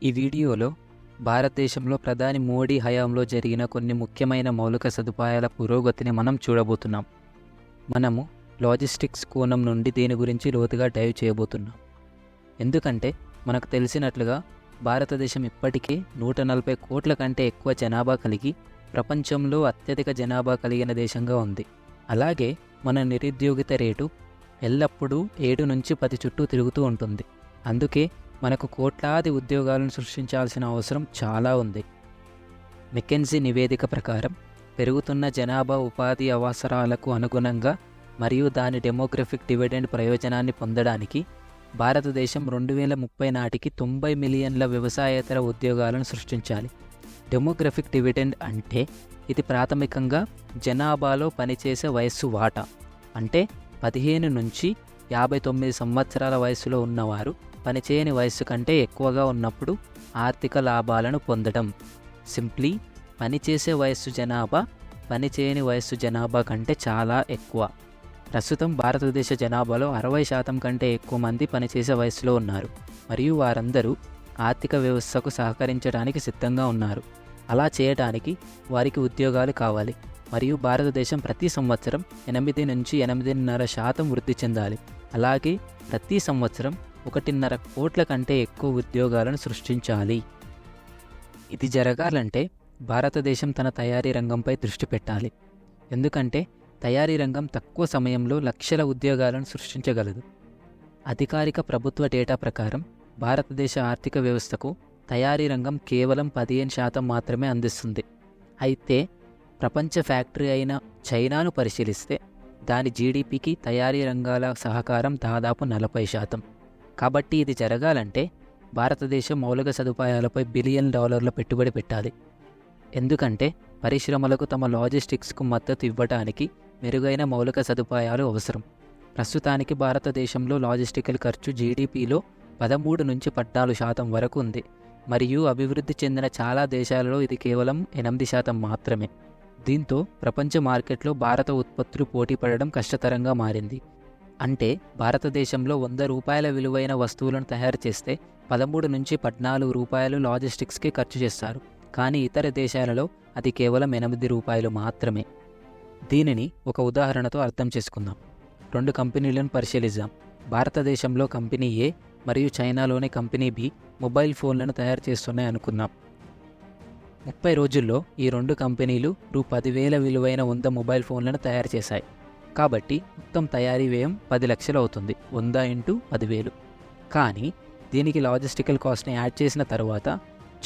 ఈ వీడియోలో భారతదేశంలో ప్రధాని మోడీ హయాంలో జరిగిన కొన్ని ముఖ్యమైన మౌలిక సదుపాయాల పురోగతిని మనం చూడబోతున్నాం. మనము లాజిస్టిక్స్ కోణం నుండి దీని గురించి లోతుగా డైవ్ చేయబోతున్నాం. ఎందుకంటే మనకు తెలిసినట్లుగా భారతదేశం ఇప్పటికే 140 కోట్ల కంటే ఎక్కువ జనాభా కలిగి ప్రపంచంలో అత్యధిక జనాభా కలిగిన దేశంగా ఉంది. అలాగే మన నిరుద్యోగిత రేటు ఎల్లప్పుడూ 7 నుంచి 10 చుట్టూ తిరుగుతూ ఉంటుంది. అందుకే మనకు కోట్లాది ఉద్యోగాలను సృష్టించాల్సిన అవసరం చాలా ఉంది. మెకెన్సీ నివేదిక ప్రకారం పెరుగుతున్న జనాభా ఉపాధి అవసరాలకు అనుగుణంగా మరియు దాని డెమోగ్రఫిక్ డివిడెండ్ ప్రయోజనాన్ని పొందడానికి భారతదేశం 2030 నాటికి 90 మిలియన్ల వ్యవసాయేతర ఉద్యోగాలను సృష్టించాలి. డెమోగ్రఫిక్ డివిడెండ్ అంటే ఇది ప్రాథమికంగా జనాభాలో పనిచేసే వయస్సు వాటా. అంటే 15 నుంచి 59 సంవత్సరాల వయసులో ఉన్నవారు పనిచేయని వయస్సు కంటే ఎక్కువగా ఉన్నప్పుడు ఆర్థిక లాభాలను పొందడం. సింప్లీ పనిచేసే వయస్సు జనాభా పనిచేయని వయస్సు జనాభా కంటే చాలా ఎక్కువ. ప్రస్తుతం భారతదేశ జనాభాలో 60% కంటే ఎక్కువ మంది పనిచేసే వయస్సులో ఉన్నారు మరియు వారందరూ ఆర్థిక వ్యవస్థకు సహకరించడానికి సిద్ధంగా ఉన్నారు. అలా చేయడానికి వారికి ఉద్యోగాలు కావాలి మరియు భారతదేశం ప్రతి సంవత్సరం 8 నుంచి 8.5% వృద్ధి చెందాలి. అలాగే ప్రతి సంవత్సరం 1.5 కోట్ల కంటే ఎక్కువ ఉద్యోగాలను సృష్టించాలి. ఇది జరగాలంటే భారతదేశం తన తయారీ రంగంపై దృష్టి పెట్టాలి. ఎందుకంటే తయారీ రంగం తక్కువ సమయంలో లక్షల ఉద్యోగాలను సృష్టించగలదు. అధికారిక ప్రభుత్వ డేటా ప్రకారం భారతదేశ ఆర్థిక వ్యవస్థకు తయారీ రంగం కేవలం 15% మాత్రమే అందిస్తుంది. అయితే ప్రపంచ ఫ్యాక్టరీ అయిన చైనాను పరిశీలిస్తే దాని జీడిపికి తయారీ రంగాల సహకారం దాదాపు 40%. కాబట్టి ఇది జరగాలంటే భారతదేశం మౌలిక సదుపాయాలపై $1 బిలియన్ పెట్టుబడి పెట్టాలి. ఎందుకంటే పరిశ్రమలకు తమ లాజిస్టిక్స్కు మద్దతు ఇవ్వడానికి మెరుగైన మౌలిక సదుపాయాలు అవసరం. ప్రస్తుతానికి భారతదేశంలో లాజిస్టికల్ ఖర్చు జీడిపిలో 13 నుంచి 14% వరకు ఉంది మరియు అభివృద్ధి చెందిన చాలా దేశాలలో ఇది కేవలం 8% మాత్రమే. దీంతో ప్రపంచ మార్కెట్లో భారత ఉత్పత్తులు పోటీ పడడం కష్టతరంగా మారింది. అంటే భారతదేశంలో ₹100 విలువైన వస్తువులను తయారు చేస్తే 13 నుంచి 14 రూపాయలు లాజిస్టిక్స్కి ఖర్చు చేస్తారు. కానీ ఇతర దేశాలలో అది కేవలం ₹8 మాత్రమే. దీనిని ఒక ఉదాహరణతో అర్థం చేసుకుందాం. 2 కంపెనీలను పరిశీలిద్దాం. భారతదేశంలో కంపెనీ ఏ మరియు చైనాలోని కంపెనీ బి మొబైల్ ఫోన్లను తయారు చేస్తున్నాయి అనుకుందాం. 30 రోజుల్లో ఈ 2 కంపెనీలు ₹10,000 విలువైన 100 మొబైల్ ఫోన్లను తయారు చేశాయి. కాబట్టి మొత్తం తయారీ వ్యయం 10 లక్షలు అవుతుంది. 100 × 10,000. కానీ దీనికి లాజిస్టికల్ కాస్ట్ని యాడ్ చేసిన తర్వాత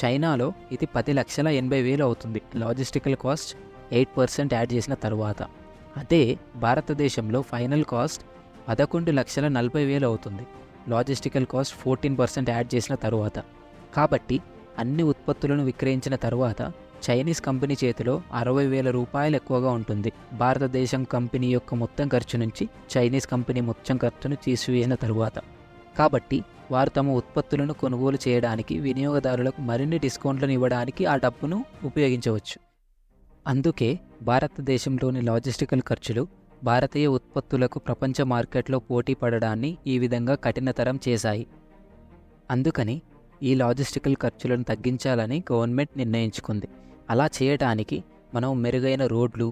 చైనాలో ఇది 10,80,000 అవుతుంది. లాజిస్టికల్ కాస్ట్ 8% యాడ్ చేసిన తర్వాత. అదే భారతదేశంలో ఫైనల్ కాస్ట్ 11,40,000 అవుతుంది. లాజిస్టికల్ కాస్ట్ 14% యాడ్ చేసిన తరువాత. కాబట్టి అన్ని ఉత్పత్తులను విక్రయించిన తరువాత చైనీస్ కంపెనీ చేతిలో ₹60,000 ఎక్కువగా ఉంటుంది. భారతదేశం కంపెనీ యొక్క మొత్తం ఖర్చు నుంచి చైనీస్ కంపెనీ మొత్తం ఖర్చును తీసివేసిన తరువాత. కాబట్టి వారు తమ ఉత్పత్తులను కొనుగోలు చేయడానికి వినియోగదారులకు మరిన్ని డిస్కౌంట్లను ఇవ్వడానికి ఆ డబ్బును ఉపయోగించవచ్చు. అందుకే భారతదేశంలోని లాజిస్టికల్ ఖర్చులు భారతీయ ఉత్పత్తులకు ప్రపంచ మార్కెట్లో పోటీ పడడాన్ని ఈ విధంగా కఠినతరం చేశాయి. అందుకని ఈ లాజిస్టికల్ ఖర్చులను తగ్గించాలని గవర్నమెంట్ నిర్ణయించుకుంది. అలా చేయడానికి మనం మెరుగైన రోడ్లు,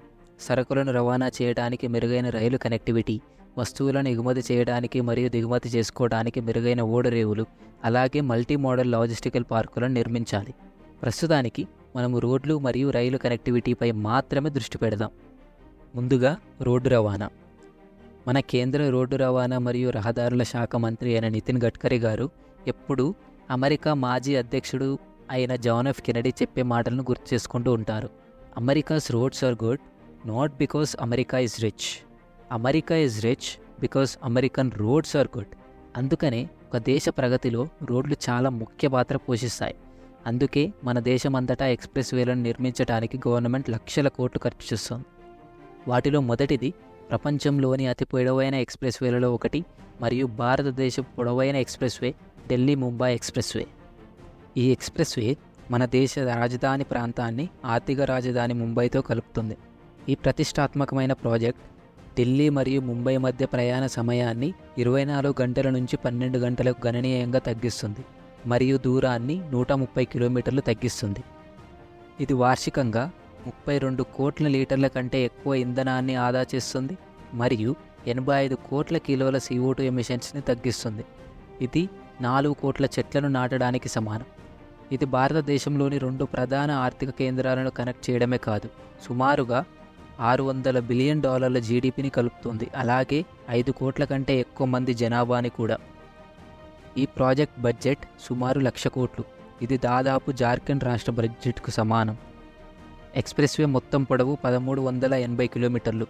సరుకులను రవాణా చేయడానికి మెరుగైన రైలు కనెక్టివిటీ, వస్తువులను ఎగుమతి చేయడానికి మరియు దిగుమతి చేసుకోవడానికి మెరుగైన ఓడరేవులు, అలాగే మల్టీ మోడల్ లాజిస్టికల్ పార్కులను నిర్మించాలి. ప్రస్తుతానికి మనము రోడ్లు మరియు రైలు కనెక్టివిటీపై మాత్రమే దృష్టి పెడదాం. ముందుగా రోడ్డు రవాణా. మన కేంద్ర రోడ్డు రవాణా మరియు రహదారుల శాఖ మంత్రి అయిన నితిన్ గడ్కరీ గారు ఎప్పుడూ అమెరికా మాజీ అధ్యక్షుడు అయిన జాన్ ఎఫ్ కెనడీ చెప్పే మాటలను గుర్తు చేసుకుంటూ ఉంటారు. America's roads are good not because America is rich. America is rich because American roads are good. అందుకనే ఒక దేశ ప్రగతిలో రోడ్లు చాలా ముఖ్య పాత్ర పోషిస్తాయి. అందుకే మన దేశమంతటా ఎక్స్ప్రెస్ వేలను నిర్మించడానికి గవర్నమెంట్ లక్షల కోట్లు ఖర్చు చేస్తుంది. వాటిలో మొదటిది ప్రపంచంలోని అతి పొడవైన ఎక్స్ప్రెస్ వేలలో ఒకటి మరియు భారతదేశ పొడవైన express way Delhi Mumbai express way. ఈ ఎక్స్ప్రెస్ వే మన దేశ రాజధాని ప్రాంతాన్ని ఆర్థిక రాజధాని ముంబైతో కలుపుతుంది. ఈ ప్రతిష్టాత్మకమైన ప్రాజెక్ట్ ఢిల్లీ మరియు ముంబై మధ్య ప్రయాణ సమయాన్ని 24 గంటల నుంచి 12 గంటలకు గణనీయంగా తగ్గిస్తుంది. మరియు దూరాన్ని 130 కిలోమీటర్లు తగ్గిస్తుంది. ఇది వార్షికంగా 32 కోట్ల లీటర్ల కంటే ఎక్కువ ఇంధనాన్ని ఆదా చేస్తుంది మరియు 85 కోట్ల కిలోల CO2 ఎమిషన్స్ని తగ్గిస్తుంది. ఇది 4 కోట్ల చెట్లను నాటడానికి సమానం. ఇది భారతదేశంలోని 2 ప్రధాన ఆర్థిక కేంద్రాలను కనెక్ట్ చేయడమే కాదు, సుమారుగా $600 బిలియన్ జీడీపీని కలుపుతుంది. అలాగే 5 కోట్ల కంటే ఎక్కువ మంది జనాభాని కూడా. ఈ ప్రాజెక్ట్ బడ్జెట్ సుమారు 1,00,000 కోట్లు. ఇది దాదాపు జార్ఖండ్ రాష్ట్ర బడ్జెట్కు సమానం. ఎక్స్ప్రెస్వే మొత్తం పొడవు 1380 కిలోమీటర్లు.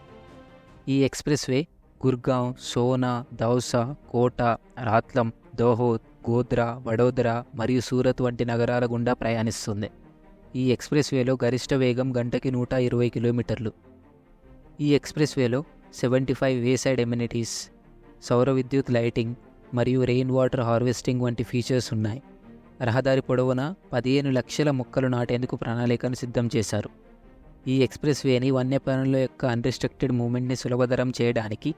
ఈ ఎక్స్ప్రెస్వే గుర్గాంవ్, సోనా, దౌసా, కోటా, రాత్లం, దోహోద్, గోధ్రా, వడోదరా మరియు సూరత్ వంటి నగరాల గుండా ప్రయాణిస్తుంది. ఈ ఎక్స్ప్రెస్వేలో గరిష్ట వేగం గంటకి 120 కిలోమీటర్లు. ఈ ఎక్స్ప్రెస్వేలో 75 వేసైడ్ ఎమ్యూనిటీస్, సౌర విద్యుత్ లైటింగ్ మరియు రెయిన్ వాటర్ హార్వెస్టింగ్ వంటి ఫీచర్స్ ఉన్నాయి. రహదారి పొడవునా 15 లక్షల మొక్కలు నాటేందుకు ప్రణాళికను సిద్ధం చేశారు. ఈ ఎక్స్ప్రెస్వేని వన్యప్రాణుల యొక్క అన్రిస్ట్రిక్టెడ్ మూవ్మెంట్ని సులభతరం చేయడానికి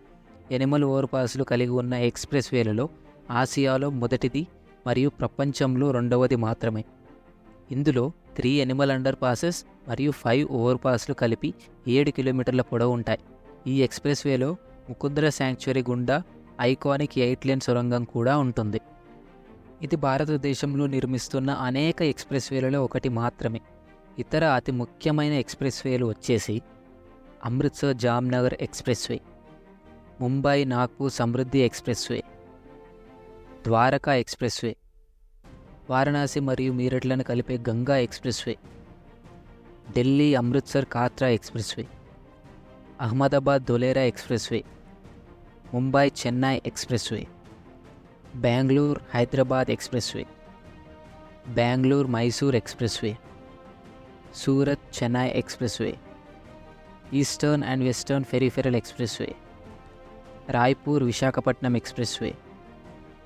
ఎనిమల్ ఓవర్పాస్లు కలిగి ఉన్న ఎక్స్ప్రెస్వేలలో ఆసియాలో మొదటిది మరియు ప్రపంచంలో రెండవది మాత్రమే. ఇందులో 3 ఎనిమల్ అండర్ పాసెస్ మరియు 5 ఓవర్పాస్లు కలిపి 7 కిలోమీటర్ల పొడవు ఉంటాయి. ఈ ఎక్స్ప్రెస్వేలో ముకుంద్రా శాంక్చురీ గుండా ఐకానిక్ 8 లేన్ సొరంగం కూడా ఉంటుంది. ఇది భారతదేశంలో నిర్మిస్తున్న అనేక ఎక్స్ప్రెస్వేలలో ఒకటి మాత్రమే. ఇతర అతి ముఖ్యమైన ఎక్స్ప్రెస్వేలు వచ్చేసి అమృత్సర్ జామ్నగర్ ఎక్స్ప్రెస్వే, ముంబై నాగ్పూర్ సమృద్ధి ఎక్స్ప్రెస్వే, ద్వారకా ఎక్స్ప్రెస్వే, వారణాసి మరియు మీరట్లను కలిపే Ganga expressway, Delhi Amritsar Katra expressway, Ahmedabad Dholera expressway, Mumbai Chennai expressway, Bengaluru Hyderabad expressway, Bengaluru Mysore expressway, Surat Chennai expressway, eastern and western peripheral expressway, Raipur Visakhapatnam expressway,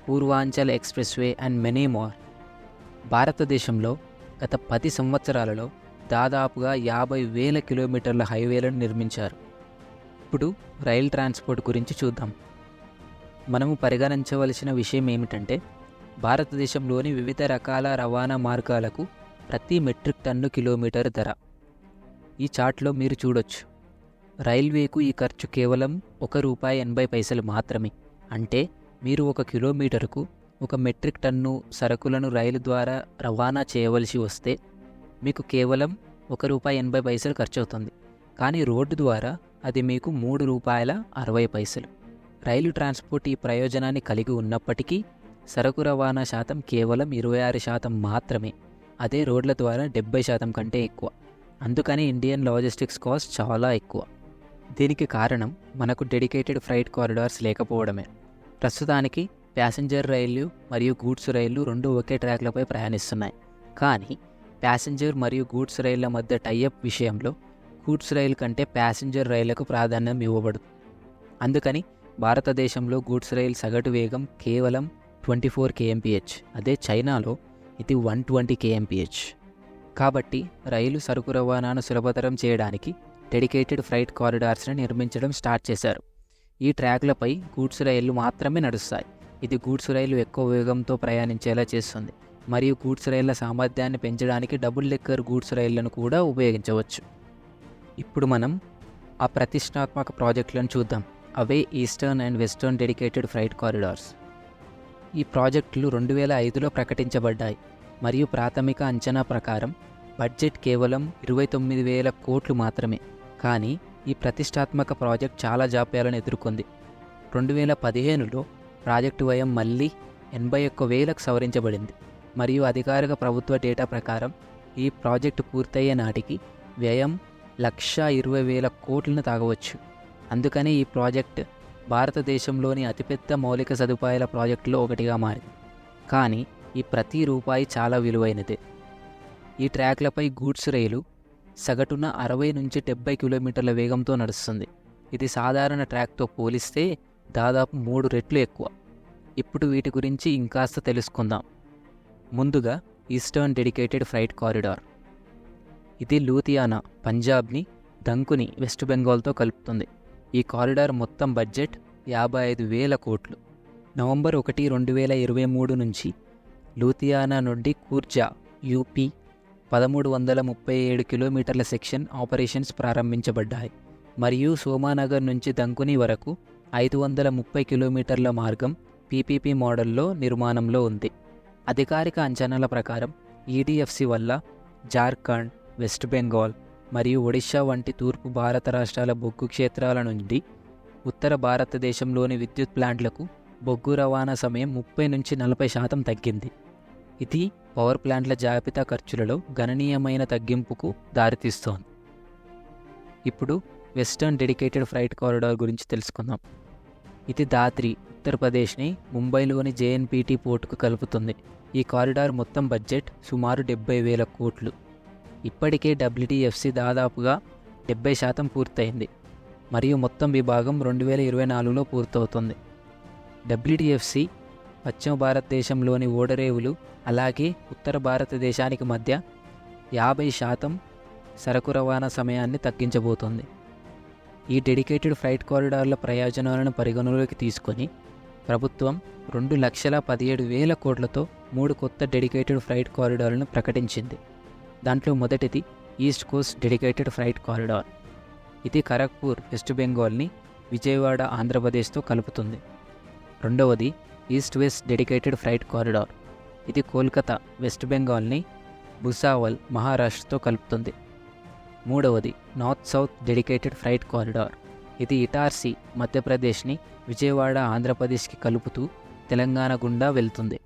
Purvanchal expressway and many more. భారతదేశంలో గత 10 సంవత్సరాలలో దాదాపుగా 50,000 కిలోమీటర్ల హైవేలను నిర్మించారు. ఇప్పుడు రైల్ ట్రాన్స్పోర్ట్ గురించి చూద్దాం. మనము పరిగణించవలసిన విషయం ఏమిటంటే, భారతదేశంలోని వివిధ రకాల రవాణా మార్గాలకు ప్రతి మెట్రిక్ టన్ను కిలోమీటర్ ధర. ఈ చార్ట్లో మీరు చూడొచ్చు. రైల్వేకు ఈ ఖర్చు కేవలం ₹1.80 మాత్రమే. అంటే మీరు 1 కిలోమీటరుకు 1 మెట్రిక్ టన్ను సరుకులను రైలు ద్వారా రవాణా చేయవలసి వస్తే మీకు కేవలం ₹1.80 ఖర్చు అవుతుంది. కానీ రోడ్డు ద్వారా అది మీకు ₹3.60. రైలు ట్రాన్స్పోర్ట్ ఈ ప్రయోజనాన్ని కలిగి ఉన్నప్పటికీ సరుకు రవాణా శాతం కేవలం 26% మాత్రమే. అదే రోడ్ల ద్వారా 70% కంటే ఎక్కువ. అందుకని ఇండియన్ లాజిస్టిక్స్ కాస్ట్ చాలా ఎక్కువ. దీనికి కారణం మనకు డెడికేటెడ్ ఫ్రైట్ కారిడార్స్ లేకపోవడమే. ప్రస్తుతానికి ప్యాసింజర్ రైళ్లు మరియు గూడ్స్ రైళ్లు రెండు ఒకే ట్రాక్లపై ప్రయాణిస్తున్నాయి. కానీ ప్యాసింజర్ మరియు గూడ్స్ రైళ్ల మధ్య టైఅప్ విషయంలో గూడ్స్ రైలు కంటే ప్యాసింజర్ రైళ్లకు ప్రాధాన్యం ఇవ్వబడుతుంది. అందుకని భారతదేశంలో గూడ్స్ రైలు సగటు వేగం కేవలం 24 kmph. అదే చైనాలో ఇది 120 kmph. కాబట్టి రైలు సరుకు రవాణాను సులభతరం చేయడానికి డెడికేటెడ్ ఫ్రైట్ కారిడార్స్ని నిర్మించడం స్టార్ట్ చేశారు. ఈ ట్రాక్లపై గూడ్స్ రైళ్లు మాత్రమే నడుస్తాయి. ఇది గూడ్స్ రైలు ఎక్కువ వేగంతో ప్రయాణించేలా చేస్తుంది మరియు గూడ్స్ రైళ్ల సామర్థ్యాన్ని పెంచడానికి డబుల్ డెక్కర్ గూడ్స్ రైళ్లను కూడా ఉపయోగించవచ్చు. ఇప్పుడు మనం ఆ ప్రతిష్టాత్మక ప్రాజెక్టులను చూద్దాం. అవే eastern and western dedicated freight corridors. ఈ ప్రాజెక్టులు 2005లో ప్రకటించబడ్డాయి మరియు ప్రాథమిక అంచనా ప్రకారం బడ్జెట్ కేవలం 29,000 కోట్లు మాత్రమే. కానీ ఈ ప్రతిష్టాత్మక ప్రాజెక్ట్ చాలా జాప్యాలను ఎదుర్కొంది. 2015లో ప్రాజెక్టు వ్యయం మళ్ళీ 81,000కు సవరించబడింది మరియు అధికారిక ప్రభుత్వ డేటా ప్రకారం ఈ ప్రాజెక్టు పూర్తయ్యే నాటికి వ్యయం 1,20,000 కోట్లను తాగవచ్చు. అందుకని ఈ ప్రాజెక్ట్ భారతదేశంలోని అతిపెద్ద మౌలిక సదుపాయాల ప్రాజెక్టులో ఒకటిగా మారింది. కానీ ఈ ప్రతి రూపాయి చాలా విలువైనదే. ఈ ట్రాక్లపై గూడ్స్ రైలు సగటున 60 నుంచి 70 కిలోమీటర్ల వేగంతో నడుస్తుంది. ఇది సాధారణ ట్రాక్తో పోలిస్తే దాదాపు 3 రెట్లు ఎక్కువ. ఇప్పుడు వీటి గురించి ఇంకాస్త తెలుసుకుందాం. ముందుగా ఈస్టర్న్ డెడికేటెడ్ ఫ్రైట్ కారిడార్. ఇది లూధియానా పంజాబ్ని దంకుని వెస్ట్ బెంగాల్తో కలుపుతుంది. ఈ కారిడార్ మొత్తం బడ్జెట్ 55,000 కోట్లు. నవంబర్ 1, 2023 నుంచి లూథియానా నుండి కూర్జా యూపీ 1337 కిలోమీటర్ల సెక్షన్ ఆపరేషన్స్ ప్రారంభించబడ్డాయి మరియు సోమానగర్ నుంచి దంకుని వరకు 530 కిలోమీటర్ల మార్గం పీపీపీ మోడల్లో నిర్మాణంలో ఉంది. అధికారిక అంచనాల ప్రకారం ఈడీఎఫ్సి వల్ల జార్ఖండ్, వెస్ట్ బెంగాల్ మరియు ఒడిషా వంటి తూర్పు భారత రాష్ట్రాల బొగ్గు క్షేత్రాల నుండి ఉత్తర భారతదేశంలోని విద్యుత్ ప్లాంట్లకు బొగ్గు రవాణా సమయం 30 నుంచి 40% తగ్గింది. ఇది పవర్ ప్లాంట్ల జాబితా ఖర్చులలో గణనీయమైన తగ్గింపుకు దారితీస్తోంది. ఇప్పుడు వెస్టర్న్ డెడికేటెడ్ ఫ్రైట్ కారిడార్ గురించి తెలుసుకుందాం. ఇది దాద్రి, ఉత్తరప్రదేశ్ని ముంబైలోని జేఎన్పీటీ పోర్టుకు కలుపుతుంది. ఈ కారిడార్ మొత్తం బడ్జెట్ సుమారు 70,000 కోట్లు. ఇప్పటికే డబ్ల్యూటీఎఫ్సి దాదాపుగా 70% పూర్తయింది మరియు మొత్తం విభాగం 2024లో పూర్తవుతుంది. డబ్ల్యూటీఎఫ్సి పశ్చిమ భారతదేశంలోని ఓడరేవులు అలాగే ఉత్తర భారతదేశానికి మధ్య 50% సరకు రవాణా సమయాన్ని తగ్గించబోతోంది. ఈ డెడికేటెడ్ ఫ్రైట్ కారిడార్ల ప్రయోజనాలను పరిగణలోకి తీసుకొని ప్రభుత్వం 2,17,000 కోట్లతో 3 కొత్త డెడికేటెడ్ ఫ్రైట్ కారిడార్లను ప్రకటించింది. దాంట్లో మొదటిది east coast dedicated freight corridor. ఇది ఖరగ్పూర్, వెస్ట్ బెంగాల్ని విజయవాడ, ఆంధ్రప్రదేశ్తో కలుపుతుంది. రెండవది east west dedicated freight corridor. ఇది కోల్కతా, వెస్ట్ బెంగాల్ని భుసావల్, మహారాష్ట్రతో కలుపుతుంది. మూడవది north south dedicated freight corridor. ఇది ఇటార్సీ, మధ్యప్రదేశ్ని విజయవాడ, ఆంధ్రప్రదేశ్కి కలుపుతూ తెలంగాణ గుండా వెళ్తుంది.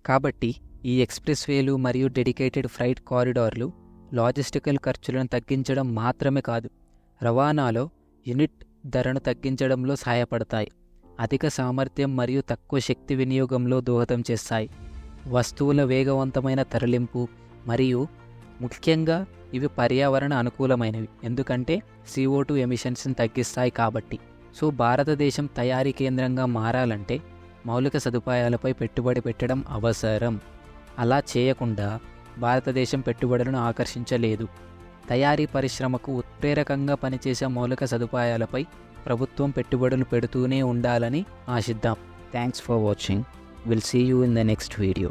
కాబట్టి ఈ ఎక్స్ప్రెస్ వేలు మరియు డెడికేటెడ్ ఫ్రైట్ కారిడార్లు లాజిస్టికల్ ఖర్చులను తగ్గించడం మాత్రమే కాదు, రవాణాలో యూనిట్ ధరను తగ్గించడంలో సహాయపడతాయి. అధిక సామర్థ్యం మరియు తక్కువ శక్తి వినియోగంలో దోహదం చేస్తాయి. వస్తువుల వేగవంతమైన తరలింపు మరియు ముఖ్యంగా ఇవి పర్యావరణ అనుకూలమైనవి, ఎందుకంటే CO2 ఎమిషన్స్ని తగ్గిస్తాయి కాబట్టి. సో భారతదేశం తయారీ కేంద్రంగా మారాలంటే మౌలిక సదుపాయాలపై పెట్టుబడి పెట్టడం అవసరం. అలా చేయకుండా భారతదేశం పెట్టుబడులను ఆకర్షించలేదు. తయారీ పరిశ్రమకు ఉత్ప్రేరకంగా పనిచేసే మౌలిక సదుపాయాలపై ప్రభుత్వం పెట్టుబడులు పెడుతూనే ఉండాలని ఆశిద్దాం. Thanks for watching. Will see you in the next video.